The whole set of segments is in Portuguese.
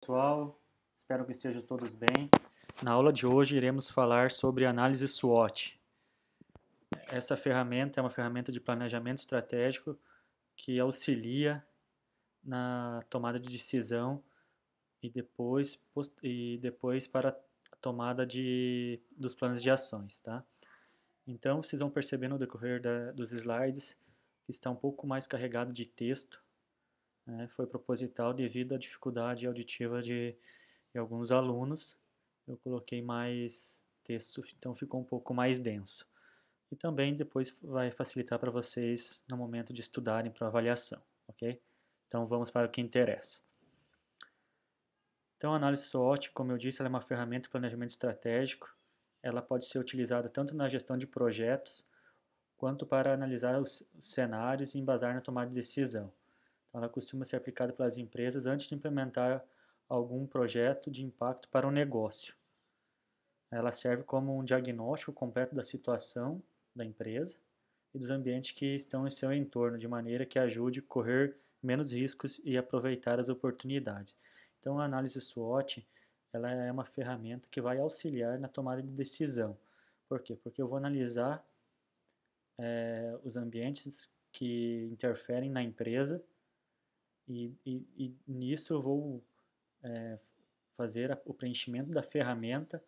Pessoal, espero que estejam todos bem. Na aula de hoje iremos falar sobre análise SWOT. Essa ferramenta é uma ferramenta de planejamento estratégico que auxilia na tomada de decisão e depois para a tomada dos planos de ações, tá? Então, vocês vão perceber no decorrer dos slides que está um pouco mais carregado de texto, né? Foi proposital devido à dificuldade auditiva de alguns alunos. Eu coloquei mais texto, então ficou um pouco mais denso. E também depois vai facilitar para vocês no momento de estudarem para avaliação, ok? Então vamos para o que interessa. Então a análise SWOT, como eu disse, ela é uma ferramenta de planejamento estratégico. Ela pode ser utilizada tanto na gestão de projetos, quanto para analisar os cenários e embasar na tomada de decisão. Então, ela costuma ser aplicada pelas empresas antes de implementar algum projeto de impacto para o negócio. Ela serve como um diagnóstico completo da situação da empresa e dos ambientes que estão em seu entorno, de maneira que ajude a correr menos riscos e aproveitar as oportunidades. Então, a análise SWOT, ela é uma ferramenta que vai auxiliar na tomada de decisão. Por quê? Porque eu vou analisar os ambientes que interferem na empresa e nisso eu vou fazer o preenchimento da ferramenta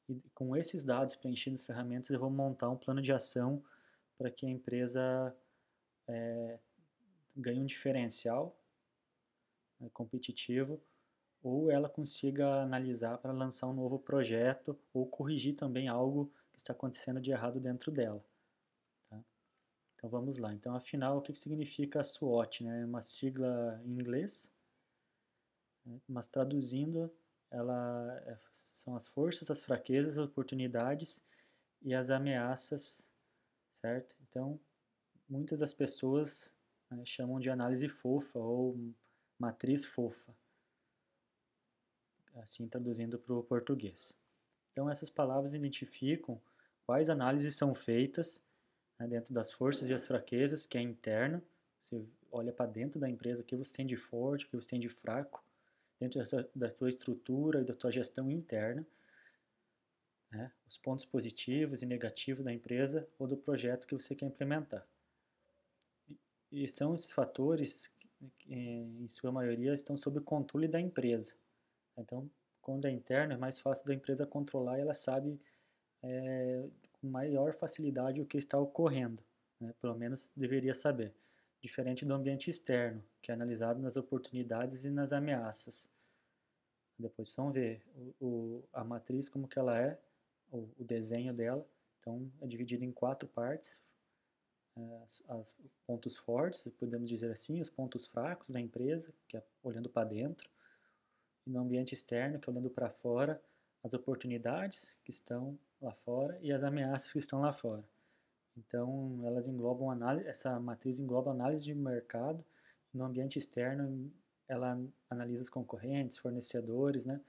e com esses dados preenchidos nas ferramentas eu vou montar um plano de ação para que a empresa ganhe um diferencial, né, competitivo, ou ela consiga analisar para lançar um novo projeto ou corrigir também algo que está acontecendo de errado dentro dela. Tá? Então vamos lá. Então, afinal, o que significa a SWOT? Né? É uma sigla em inglês, né? Mas traduzindo, são as forças, as fraquezas, as oportunidades e as ameaças, certo? Então, muitas das pessoas, né, chamam de análise fofa ou matriz fofa, assim traduzindo para o português. Então, essas palavras identificam quais análises são feitas, né, dentro das forças e as fraquezas, que é interno. Você olha para dentro da empresa, o que você tem de forte, o que você tem de fraco, dentro da sua estrutura e da sua gestão interna, né, os pontos positivos e negativos da empresa ou do projeto que você quer implementar. E são esses fatores que, em sua maioria, estão sob o controle da empresa. Então, quando é interno, é mais fácil da empresa controlar e ela sabe com maior facilidade o que está ocorrendo, né? Pelo menos deveria saber. Diferente do ambiente externo, que é analisado nas oportunidades e nas ameaças. Depois vocês vão ver a matriz como que ela é, o desenho dela. Então, é dividido em 4 partes. Os pontos fortes, podemos dizer assim, os pontos fracos da empresa, que é olhando para dentro, e no ambiente externo, que é olhando para fora, as oportunidades que estão lá fora e as ameaças que estão lá fora. Então, elas englobam essa matriz engloba análise de mercado. No ambiente externo, ela analisa os concorrentes, fornecedores, né?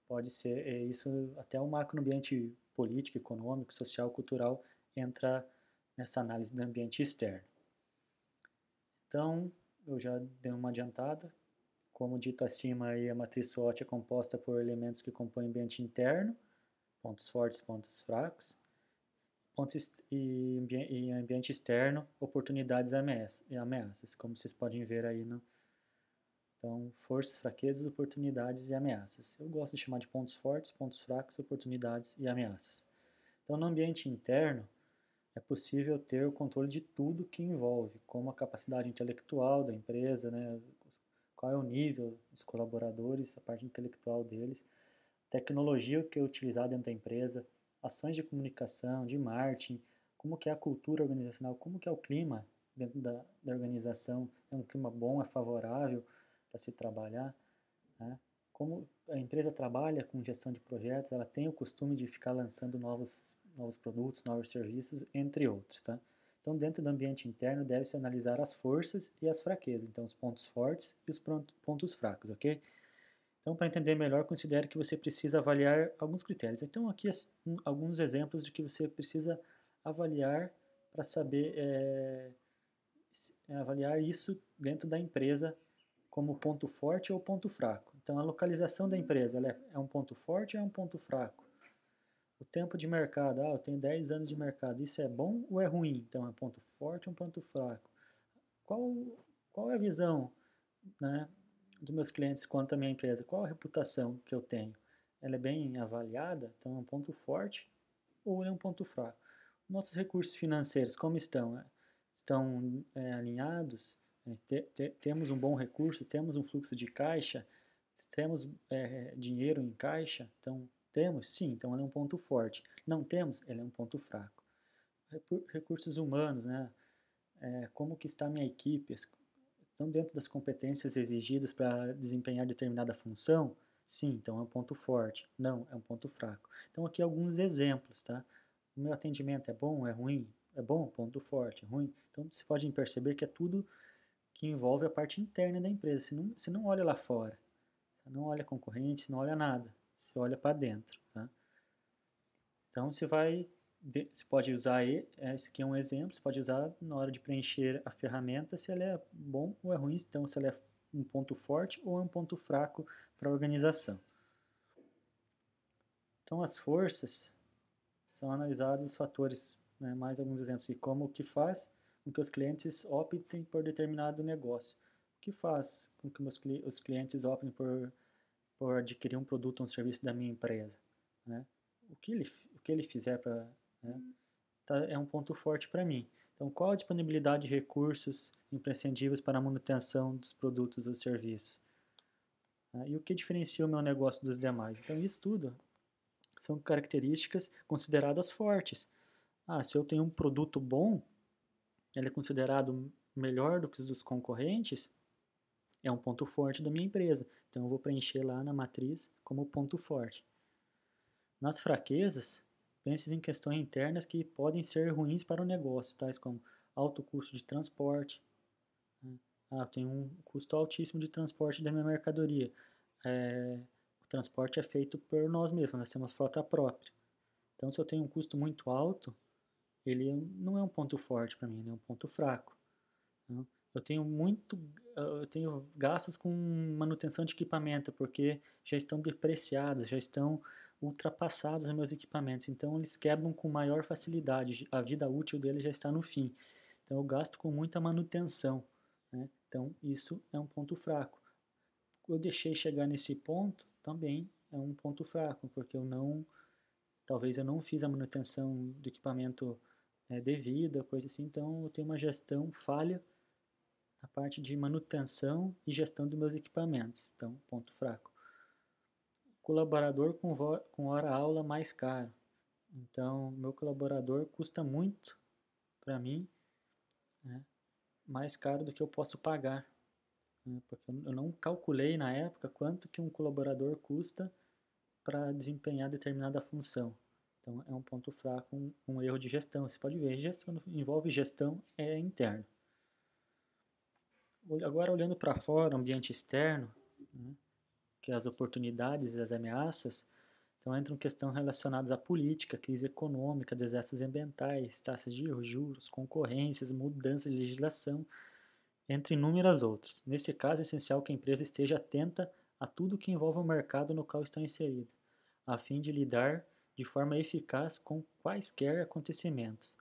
Pode ser isso, até o macroambiente político, econômico, social, cultural entra nessa análise do ambiente externo. Então, eu já dei uma adiantada. Como dito acima, aí, a matriz SWOT é composta por elementos que compõem o ambiente interno, pontos fortes e pontos fracos, e ambiente externo, oportunidades e ameaças, como vocês podem ver aí no... Então, forças, fraquezas, oportunidades e ameaças. Eu gosto de chamar de pontos fortes, pontos fracos, oportunidades e ameaças. Então, no ambiente interno, é possível ter o controle de tudo que envolve, como a capacidade intelectual da empresa, né? Qual é o nível dos colaboradores, a parte intelectual deles, tecnologia que é utilizada dentro da empresa, ações de comunicação, de marketing, como que é a cultura organizacional, como que é o clima dentro da organização, é um clima bom, é favorável para se trabalhar, né? Como a empresa trabalha com gestão de projetos, ela tem o costume de ficar lançando novos produtos, novos serviços, entre outros, tá? Então, dentro do ambiente interno, deve-se analisar as forças e as fraquezas, então os pontos fortes e os pontos fracos, ok? Então, para entender melhor, considere que você precisa avaliar alguns critérios. Então, aqui alguns exemplos de que você precisa avaliar para saber avaliar isso dentro da empresa como ponto forte ou ponto fraco. Então, a localização da empresa, ela é um ponto forte ou é um ponto fraco? O tempo de mercado, eu tenho 10 anos de mercado, isso é bom ou é ruim? Então, é um ponto forte ou um ponto fraco? Qual, qual é a visão, né, dos meus clientes quanto à minha empresa? Qual a reputação que eu tenho? Ela é bem avaliada? Então, é um ponto forte ou é um ponto fraco? Nossos recursos financeiros, como estão? Estão alinhados? Temos um bom recurso? Temos um fluxo de caixa? Temos dinheiro em caixa? Então, temos? Sim, então ele é um ponto forte. Não temos? Ele é um ponto fraco. Recursos humanos, né? Como que está a minha equipe? Estão dentro das competências exigidas para desempenhar determinada função? Sim, então é um ponto forte. Não, é um ponto fraco. Então aqui alguns exemplos, tá? O meu atendimento é bom, é ruim? É bom, ponto forte, é ruim? Então você pode perceber que é tudo que envolve a parte interna da empresa. Você não olha lá fora, você não olha concorrente, você não olha nada, você olha para dentro, tá? Então você pode usar, esse aqui é um exemplo, você pode usar na hora de preencher a ferramenta se ela é bom ou é ruim, então se ela é um ponto forte ou é um ponto fraco para a organização. Então as forças são analisados os fatores, né, mais alguns exemplos, e como o que faz com que os clientes optem por determinado negócio. O que faz com que os clientes optem por adquirir um produto ou um serviço da minha empresa, né? O que ele fizer para, né, é um ponto forte para mim. Então, qual a disponibilidade de recursos imprescindíveis para a manutenção dos produtos ou serviços? E o que diferencia o meu negócio dos demais? Então, isso tudo são características consideradas fortes. Se eu tenho um produto bom, ele é considerado melhor do que os dos concorrentes, é um ponto forte da minha empresa. Então, eu vou preencher lá na matriz como ponto forte. Nas fraquezas, pense em questões internas que podem ser ruins para o negócio, tais como alto custo de transporte. Né? Eu tenho um custo altíssimo de transporte da minha mercadoria. O transporte é feito por nós mesmos, nós temos frota própria. Então, se eu tenho um custo muito alto, ele não é um ponto forte para mim, ele é um ponto fraco. Né? Eu tenho gastos com manutenção de equipamento, porque já estão depreciados, já estão ultrapassados os meus equipamentos, então eles quebram com maior facilidade, a vida útil deles já está no fim. Então eu gasto com muita manutenção, né? Então isso é um ponto fraco. Eu deixei chegar nesse ponto, também é um ponto fraco, porque talvez eu não fiz a manutenção do equipamento devida, coisa assim, então eu tenho uma gestão falha a parte de manutenção e gestão dos meus equipamentos. Então, ponto fraco. Colaborador com hora-aula mais caro. Então, meu colaborador custa muito para mim, né, mais caro do que eu posso pagar. Né, porque eu não calculei na época quanto que um colaborador custa para desempenhar determinada função. Então, é um ponto fraco, um erro de gestão. Você pode ver, gestão envolve gestão interna. Agora, olhando para fora, ambiente externo, né, que as oportunidades e as ameaças, então entram questões relacionadas à política, crise econômica, desastres ambientais, taxas de juros, concorrências, mudança de legislação, entre inúmeras outras. Nesse caso, é essencial que a empresa esteja atenta a tudo que envolve o mercado no qual está inserida, a fim de lidar de forma eficaz com quaisquer acontecimentos.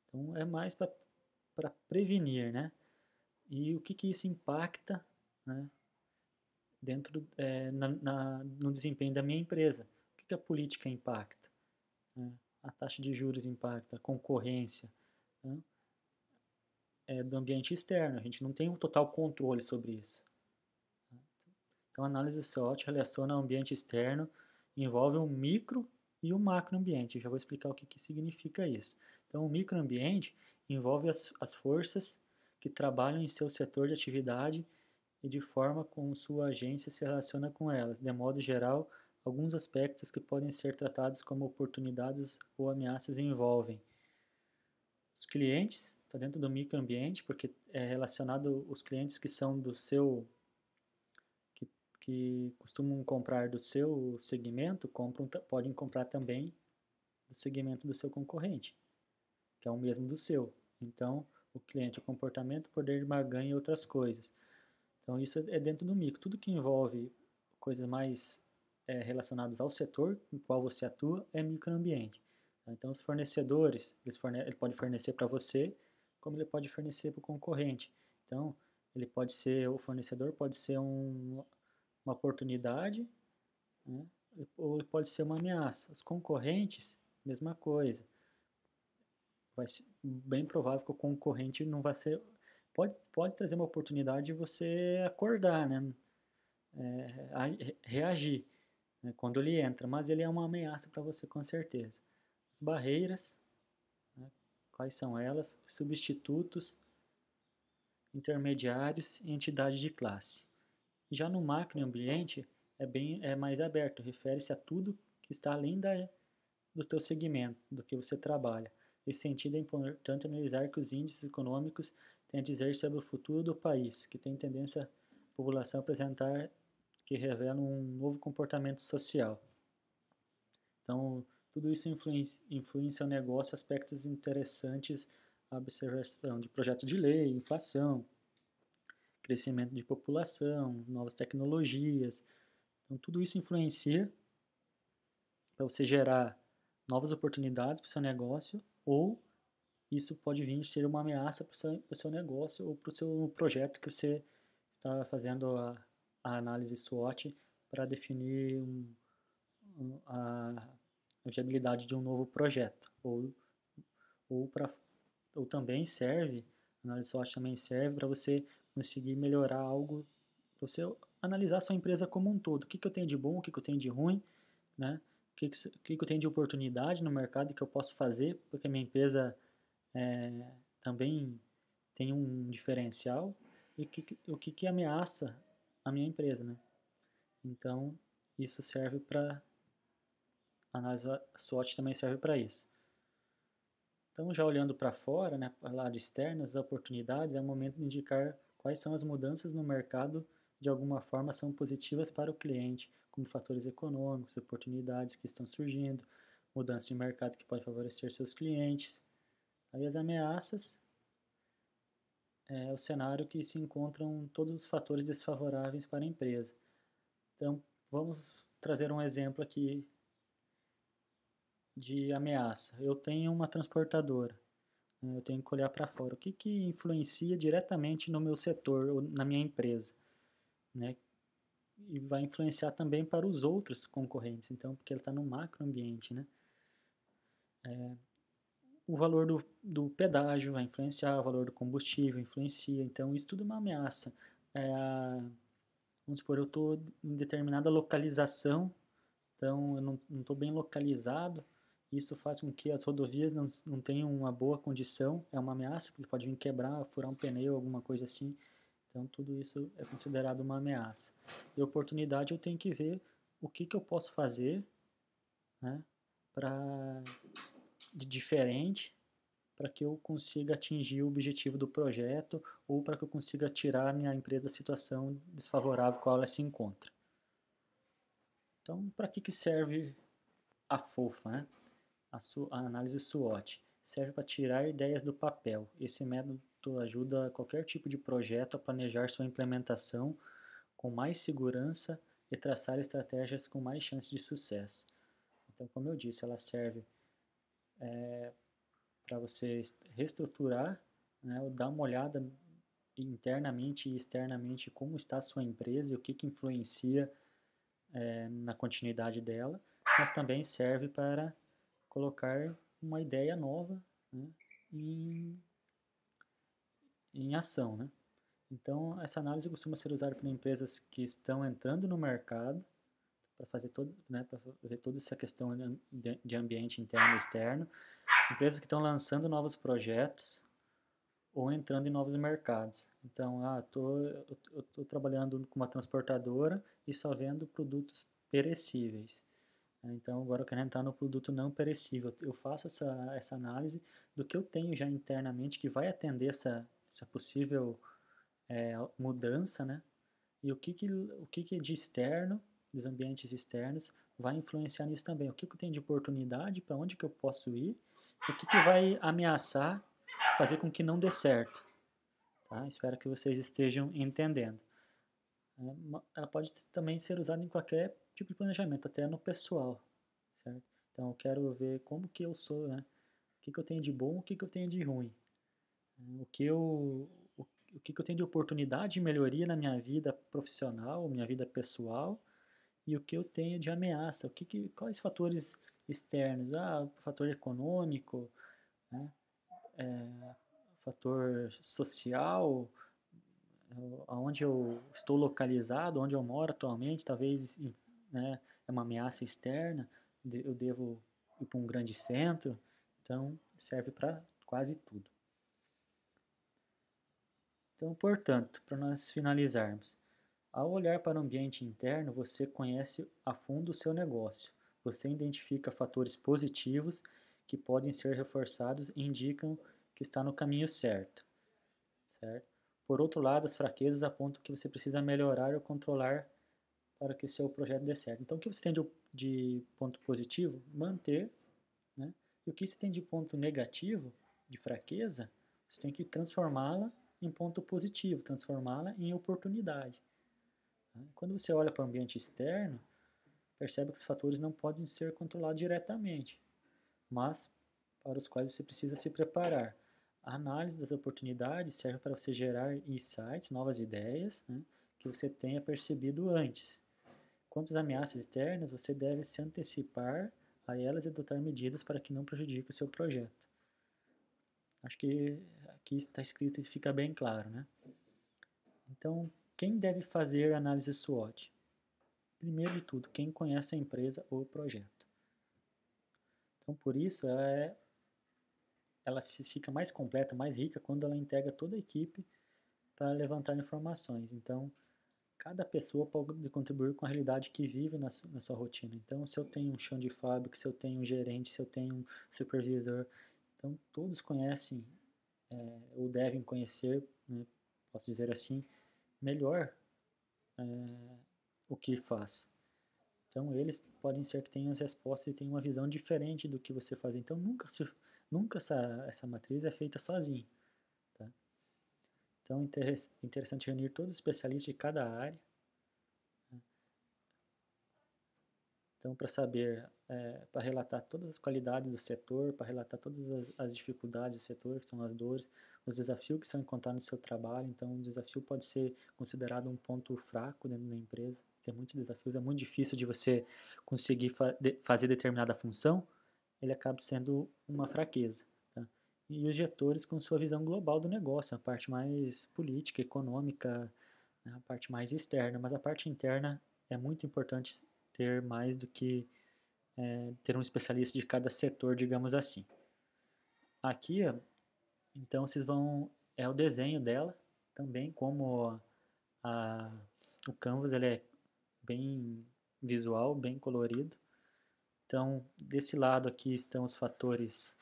Então, é mais para prevenir, né? E o que isso impacta, né, no desempenho da minha empresa? O que a política impacta? Né? A taxa de juros impacta, a concorrência, né? Do ambiente externo, a gente não tem um total controle sobre isso. Então, a análise SWOT relaciona o ambiente externo, envolve um micro e um macroambiente. Eu já vou explicar o que significa isso. Então, o microambiente envolve as forças que trabalham em seu setor de atividade e de forma como sua agência se relaciona com elas. De modo geral, alguns aspectos que podem ser tratados como oportunidades ou ameaças envolvem os clientes, está dentro do microambiente, porque é relacionado os clientes que são do seu, que costumam comprar do seu segmento, podem comprar também do segmento do seu concorrente, que é o mesmo do seu. Então, o cliente, o comportamento, poder de barganha e outras coisas. Então, isso é dentro do micro. Tudo que envolve coisas mais relacionadas ao setor em qual você atua é microambiente. Tá? Então, os fornecedores, ele pode fornecer para você, como ele pode fornecer para o concorrente. Então, o fornecedor pode ser uma oportunidade, né? Ou ele pode ser uma ameaça. Os concorrentes, mesma coisa. Vai ser bem provável que o concorrente não vai ser... Pode trazer uma oportunidade de você acordar, né? Reagir, né? Quando ele entra, mas ele é uma ameaça para você com certeza. As barreiras, né? Quais são elas? Substitutos, intermediários e entidades de classe. Já no macroambiente é mais aberto, refere-se a tudo que está além do teu segmento, do que você trabalha. Nesse sentido, é importante analisar que os índices econômicos têm a dizer sobre o futuro do país, que tem tendência a população a apresentar, que revela um novo comportamento social. Então, tudo isso influencia o negócio, aspectos interessantes, a observação de projetos de lei, inflação, crescimento de população, novas tecnologias. Então, tudo isso influencia para você gerar novas oportunidades para o seu negócio, ou isso pode vir a ser uma ameaça para o seu negócio ou para o seu projeto que você está fazendo a análise SWOT para definir a viabilidade de um novo projeto. Ou também serve, a análise SWOT também serve para você conseguir melhorar algo, para você analisar a sua empresa como um todo. O que eu tenho de bom, o que eu tenho de ruim, né? O que eu tenho de oportunidade no mercado que eu posso fazer, porque a minha empresa também tem um diferencial, e o que ameaça a minha empresa, né? Então, isso serve para... A análise SWOT também serve para isso. Então, já olhando para fora, né, para o lado externo, as oportunidades, é o momento de indicar quais são as mudanças no mercado, de alguma forma são positivas para o cliente, como fatores econômicos, oportunidades que estão surgindo, mudança de mercado que pode favorecer seus clientes. Aí as ameaças é o cenário que se encontram todos os fatores desfavoráveis para a empresa. Então, vamos trazer um exemplo aqui de ameaça. Eu tenho uma transportadora, né? Eu tenho que olhar para fora. O que influencia diretamente no meu setor ou na minha empresa, né? E vai influenciar também para os outros concorrentes, então, porque ele está no macroambiente, né? O valor do pedágio vai influenciar, o valor do combustível influencia, então isso tudo é uma ameaça. Vamos supor, eu estou em determinada localização, então eu não estou bem localizado, isso faz com que as rodovias não tenham uma boa condição, é uma ameaça, porque pode vir quebrar, furar um pneu, alguma coisa assim, então tudo isso é considerado uma ameaça. E oportunidade eu tenho que ver o que eu posso fazer, né, de diferente, para que eu consiga atingir o objetivo do projeto ou para que eu consiga tirar a minha empresa da situação desfavorável qual ela se encontra. Então, para que serve a FOFA, né? A análise SWOT? Serve para tirar ideias do papel. Esse método ajuda qualquer tipo de projeto a planejar sua implementação com mais segurança e traçar estratégias com mais chance de sucesso. Então, como eu disse, ela serve para você reestruturar, né, ou dar uma olhada internamente e externamente como está a sua empresa e o que influencia na continuidade dela, mas também serve para colocar uma ideia nova, né, em ação, né? Então, essa análise costuma ser usada por empresas que estão entrando no mercado para fazer para ver toda essa questão de ambiente interno e externo, empresas que estão lançando novos projetos ou entrando em novos mercados. Então, eu tô trabalhando com uma transportadora e só vendo produtos perecíveis. Então, agora eu quero entrar no produto não perecível. Eu faço essa análise do que eu tenho já internamente que vai atender essa possível mudança, né? E o que de externo, dos ambientes externos, vai influenciar nisso também. O que eu tenho de oportunidade, para onde que eu posso ir, o que vai ameaçar, fazer com que não dê certo. Tá? Espero que vocês estejam entendendo. Ela pode também ser usada em qualquer tipo de planejamento, até no pessoal, certo? Então eu quero ver como que eu sou, né? O que que eu tenho de bom, o que que eu tenho de ruim, o que eu, o que que eu tenho de oportunidade de melhoria na minha vida profissional, minha vida pessoal, e o que eu tenho de ameaça, quais fatores externos, o fator econômico, né? Fator social, aonde eu estou localizado, onde eu moro atualmente, talvez, né, é uma ameaça externa, eu devo ir para um grande centro, então serve para quase tudo. Então, portanto, para nós finalizarmos, ao olhar para o ambiente interno, você conhece a fundo o seu negócio. Você identifica fatores positivos que podem ser reforçados e indicam que está no caminho certo, certo? Por outro lado, as fraquezas apontam que você precisa melhorar ou controlar para que seu projeto dê certo. Então, o que você tem de ponto positivo? Manter, né? E o que você tem de ponto negativo, de fraqueza, você tem que transformá-la em ponto positivo, transformá-la em oportunidade. Né? Quando você olha para o ambiente externo, percebe que os fatores não podem ser controlados diretamente, mas para os quais você precisa se preparar. A análise das oportunidades serve para você gerar insights, novas ideias, né, que você tenha percebido antes. Quanto às ameaças externas, você deve se antecipar a elas e adotar medidas para que não prejudique o seu projeto. Acho que aqui está escrito e fica bem claro, né? Então, quem deve fazer a análise SWOT? Primeiro de tudo, quem conhece a empresa ou o projeto. Então, por isso, ela fica mais completa, mais rica quando ela integra toda a equipe para levantar informações. Então, cada pessoa pode contribuir com a realidade que vive na sua rotina. Então, se eu tenho um chão de fábrica, se eu tenho um gerente, se eu tenho um supervisor, então todos conhecem ou devem conhecer, né, posso dizer assim, melhor o que faz. Então, eles podem ser que tenham as respostas e tenham uma visão diferente do que você faz. Então, nunca essa matriz é feita sozinho. Tá? Então, é interessante reunir todos os especialistas de cada área. Né? Então, para saber, para relatar todas as qualidades do setor, para relatar todas as dificuldades do setor, que são as dores, os desafios que são encontrados no seu trabalho. Então, o desafio pode ser considerado um ponto fraco dentro da empresa. Tem muitos desafios, é muito difícil de você conseguir fazer determinada função, ele acaba sendo uma fraqueza. Tá? E os gestores com sua visão global do negócio, a parte mais política, econômica, né, a parte mais externa, mas a parte interna é muito importante ter mais do que ter um especialista de cada setor, digamos assim. Aqui, ó, então, vocês vão, é o desenho dela, também como a, o canvas ele é bem visual, bem colorido. Então, desse lado aqui estão os fatores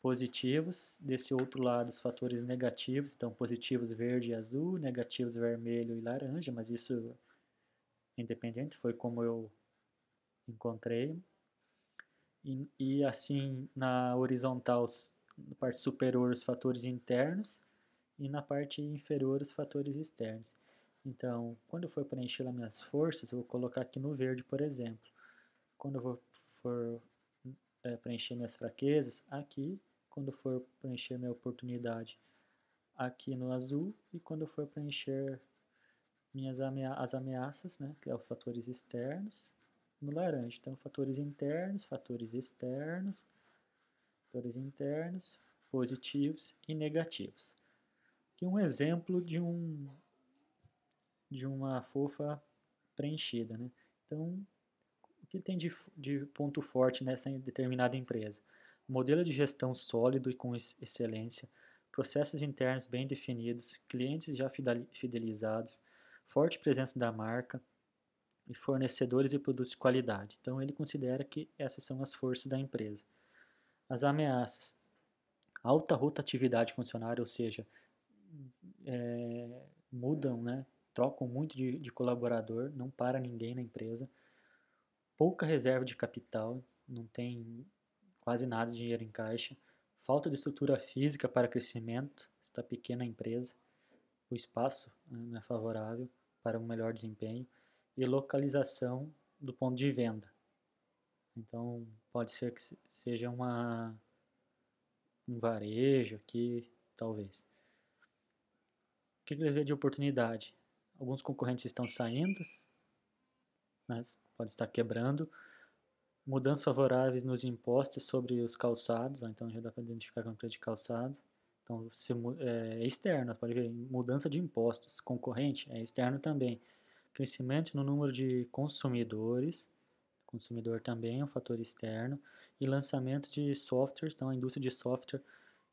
positivos, desse outro lado os fatores negativos, então positivos verde e azul, negativos vermelho e laranja, mas isso é independente, foi como eu encontrei. E assim, na horizontal, na parte superior, os fatores internos e na parte inferior, os fatores externos. Então, quando eu for preencher as minhas forças, eu vou colocar aqui no verde, por exemplo. Quando eu for preencher minhas fraquezas, aqui. Quando eu for preencher minha oportunidade, aqui no azul. E quando eu for preencher as ameaças, né, que são os fatores externos, no laranja. Então, fatores internos, positivos e negativos. Aqui um exemplo de uma fofa preenchida, né? Então, o que tem de ponto forte nessa determinada empresa? Modelo de gestão sólido e com excelência, processos internos bem definidos, clientes já fidelizados, forte presença da marca e fornecedores e produtos de qualidade. Então, ele considera que essas são as forças da empresa. As ameaças: alta rotatividade funcionária, ou seja, mudam, né? Trocam muito de colaborador, não para ninguém na empresa. Pouca reserva de capital, não tem quase nada de dinheiro em caixa. Falta de estrutura física para crescimento, está pequena a empresa. O espaço não é favorável para um melhor desempenho, e localização do ponto de venda. Então, pode ser que seja um varejo aqui, talvez. O que ele vê de oportunidade? Alguns concorrentes estão saindo, né, pode estar quebrando. Mudanças favoráveis nos impostos sobre os calçados, então já dá para identificar que é uma empresa de calçado. Então, é externo, pode ver, mudança de impostos. Concorrente é externo também. Crescimento no número de consumidores, consumidor também é um fator externo. E lançamento de softwares, então a indústria de software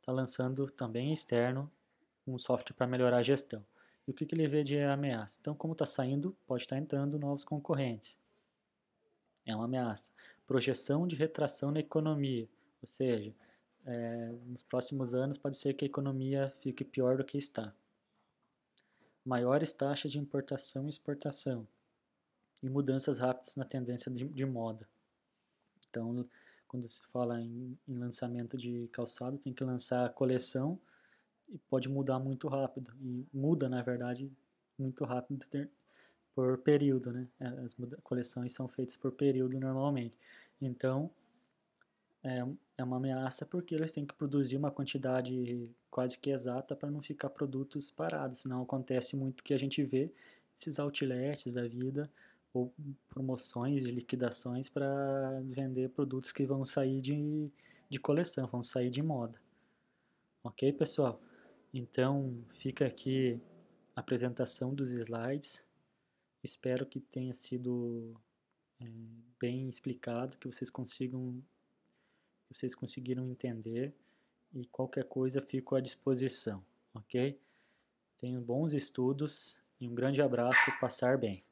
está lançando também externo um software para melhorar a gestão. E o que ele vê de ameaça? Então, como está saindo, pode estar entrando novos concorrentes. É uma ameaça. Projeção de retração na economia, ou seja, nos próximos anos pode ser que a economia fique pior do que está. Maiores taxas de importação e exportação e mudanças rápidas na tendência de moda. Então, quando se fala em lançamento de calçado, tem que lançar a coleção e pode mudar muito rápido. E muda, na verdade, muito rápido por período, né? As coleções são feitas por período normalmente. Então, é uma ameaça porque eles têm que produzir uma quantidade quase que exata para não ficar produtos parados. Senão acontece muito que a gente vê esses outlets da vida ou promoções de liquidações para vender produtos que vão sair de coleção, vão sair de moda. Ok, pessoal? Então, fica aqui a apresentação dos slides. Espero que tenha sido bem explicado, que vocês conseguiram entender, e qualquer coisa fico à disposição, ok? Tenham bons estudos e um grande abraço, passar bem.